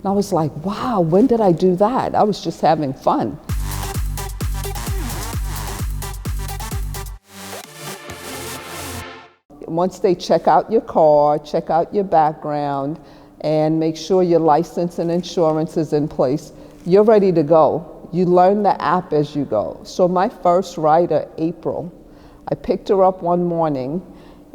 And I was like, wow, when did I do that? I was just having fun. Once they check out your car, check out your background, and make sure your license and insurance is in place, you're ready to go. You learn the app as you go. So my first rider, April, I picked her up one morning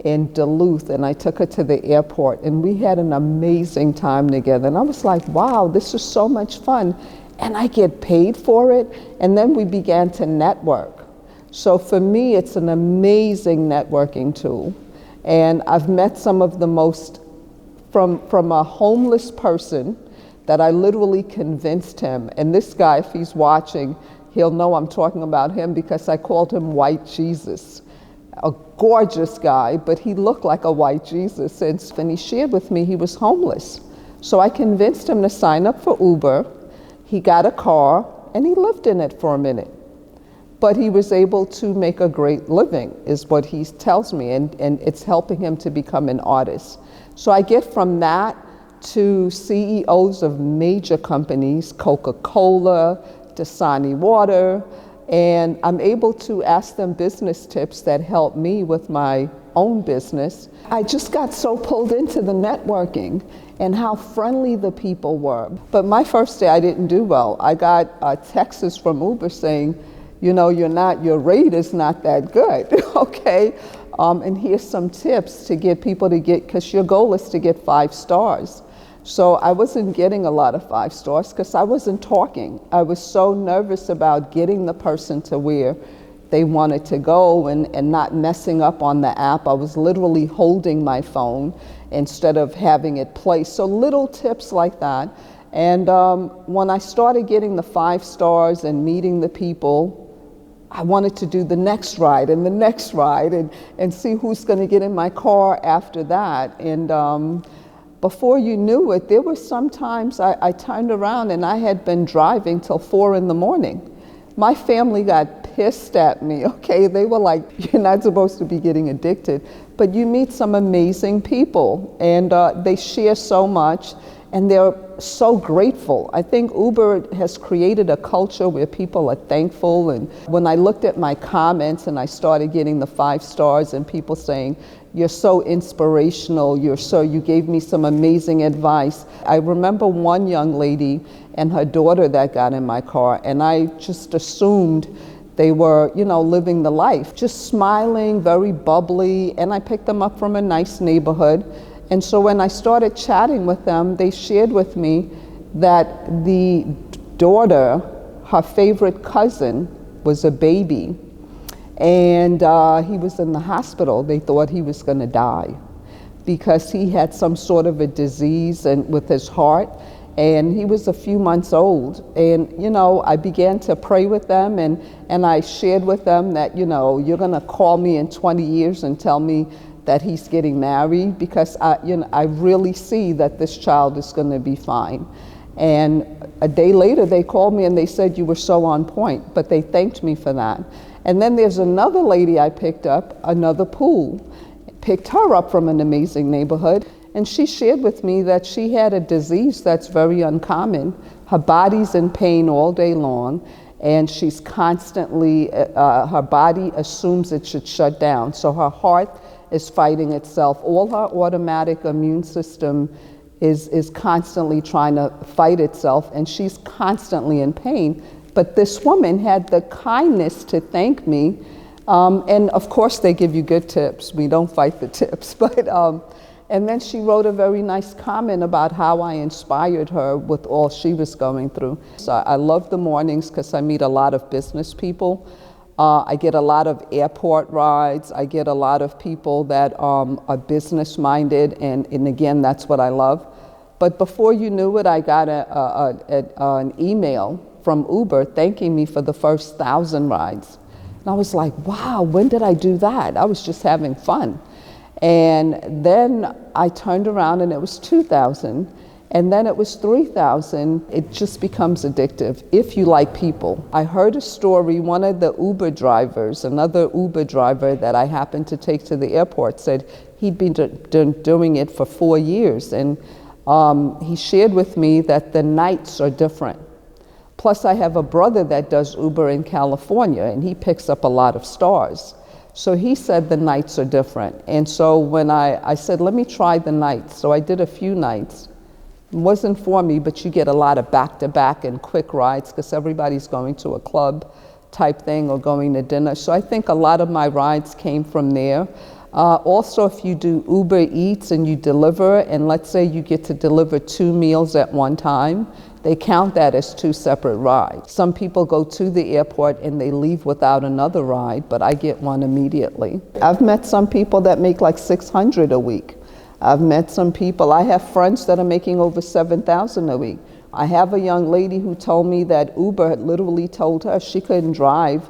in Duluth and I took her to the airport and we had an amazing time together. And I was like, wow, this is so much fun. And I get paid for it. And then we began to network. So for me, it's an amazing networking tool. And I've met some of the most, from a homeless person that I literally convinced him, and this guy, if he's watching, he'll know I'm talking about him because I called him White Jesus. A gorgeous guy, but he looked like a white Jesus. And he shared with me he was homeless. So I convinced him to sign up for Uber. He got a car and he lived in it for a minute. But he was able to make a great living, is what he tells me, and it's helping him to become an artist. So I get from that to CEOs of major companies, Coca-Cola, Dasani Water, and I'm able to ask them business tips that help me with my own business. I just got so pulled into the networking and how friendly the people were. But my first day I didn't do well. I got a text from Uber saying, you know, your rate is not that good, okay? And here's some tips to get people to get, because your goal is to get 5 stars. So I wasn't getting a lot of 5 stars because I wasn't talking. I was so nervous about getting the person to where they wanted to go and not messing up on the app. I was literally holding my phone instead of having it placed. So little tips like that. And when I started getting the 5 stars and meeting the people, I wanted to do the next ride and the next ride and see who's going to get in my car after that. And before you knew it, there were some times I turned around and I had been driving till 4 in the morning. My family got pissed at me, okay? They were like, you're not supposed to be getting addicted. But you meet some amazing people and they share so much and they're so grateful. I think Uber has created a culture where people are thankful. And when I looked at my comments and I started getting the 5 stars and people saying, you're so inspirational, you gave me some amazing advice. I remember one young lady and her daughter that got in my car, and I just assumed they were, you know, living the life, just smiling, very bubbly, and I picked them up from a nice neighborhood. And so when I started chatting with them, they shared with me that the daughter, her favorite cousin, was a baby. And he was in the hospital. They thought he was going to die because he had some sort of a disease with his heart. And he was a few months old. And, you know, I began to pray with them and I shared with them that, you know, you're going to call me in 20 years and tell me that he's getting married because I really see that this child is going to be fine. And a day later they called me and they said, you were so on point, but they thanked me for that. And then there's another lady I picked up, another pool, picked her up from an amazing neighborhood, and she shared with me that she had a disease that's very uncommon. Her body's in pain all day long, and she's constantly, her body assumes it should shut down, so her heart is fighting itself. All her automatic immune system is constantly trying to fight itself, and she's constantly in pain. But this woman had the kindness to thank me, and of course they give you good tips. We don't fight the tips, but and then she wrote a very nice comment about how I inspired her with all she was going through. So I love the mornings because I meet a lot of business people. I get a lot of airport rides. I get a lot of people that are business-minded, and again, that's what I love. But before you knew it, I got an email from Uber thanking me for the first 1,000 rides. And I was like, wow, when did I do that? I was just having fun. And then I turned around and it was 2,000. And then it was 3,000. It just becomes addictive if you like people. I heard a story, one of the Uber drivers, another Uber driver that I happened to take to the airport said he'd been doing it for 4 years. And he shared with me that the nights are different. Plus, I have a brother that does Uber in California, and he picks up a lot of stars. So he said the nights are different. And so when I said, let me try the nights. So I did a few nights. It wasn't for me, but you get a lot of back-to-back and quick rides because everybody's going to a club type thing or going to dinner. So I think a lot of my rides came from there. Also, if you do Uber Eats and you deliver, and let's say you get to deliver 2 meals at one time, they count that as 2 separate rides. Some people go to the airport and they leave without another ride, but I get one immediately. I've met some people that make like $600 a week. I've met some people, I have friends that are making over $7,000 a week. I have a young lady who told me that Uber had literally told her she couldn't drive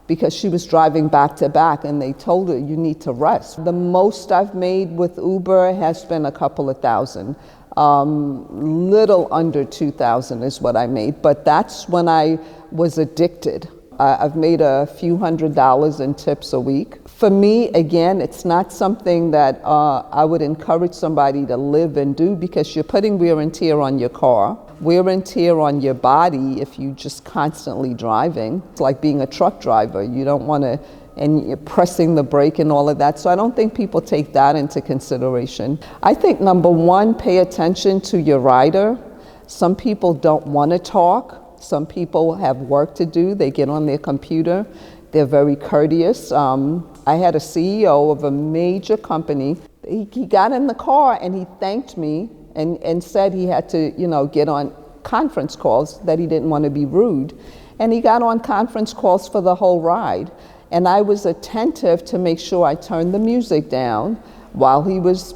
because she was driving back to back, and they told her you need to rest. The most I've made with Uber has been a couple of thousand. Little under 2,000 is what I made, but that's when I was addicted. I've made a few $100s in tips a week. For me, again, it's not something that I would encourage somebody to live and do because you're putting wear and tear on your car, wear and tear on your body if you just constantly driving. It's like being a truck driver. You don't want to, and you're pressing the brake and all of that. So I don't think people take that into consideration. I think number one, pay attention to your rider. Some people don't want to talk. Some people have work to do. They get on their computer. They're very courteous. I had a CEO of a major company. He got in the car and he thanked me and said he had to, get on conference calls, that he didn't want to be rude. And he got on conference calls for the whole ride. And I was attentive to make sure I turned the music down while he was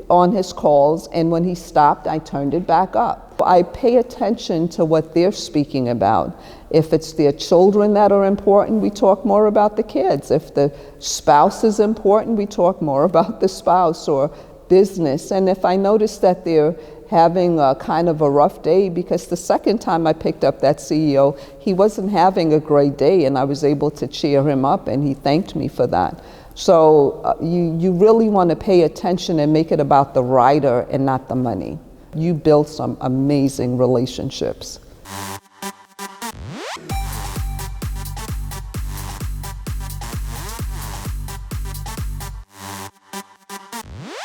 on his calls, and when he stopped, I turned it back up. I pay attention to what they're speaking about. If it's their children that are important, we talk more about the kids. If the spouse is important, we talk more about the spouse or business. And if I notice that they're having a kind of a rough day, because the second time I picked up that CEO, he wasn't having a great day, and I was able to cheer him up, and he thanked me for that. So you really want to pay attention and make it about the rider and not the money. You build some amazing relationships.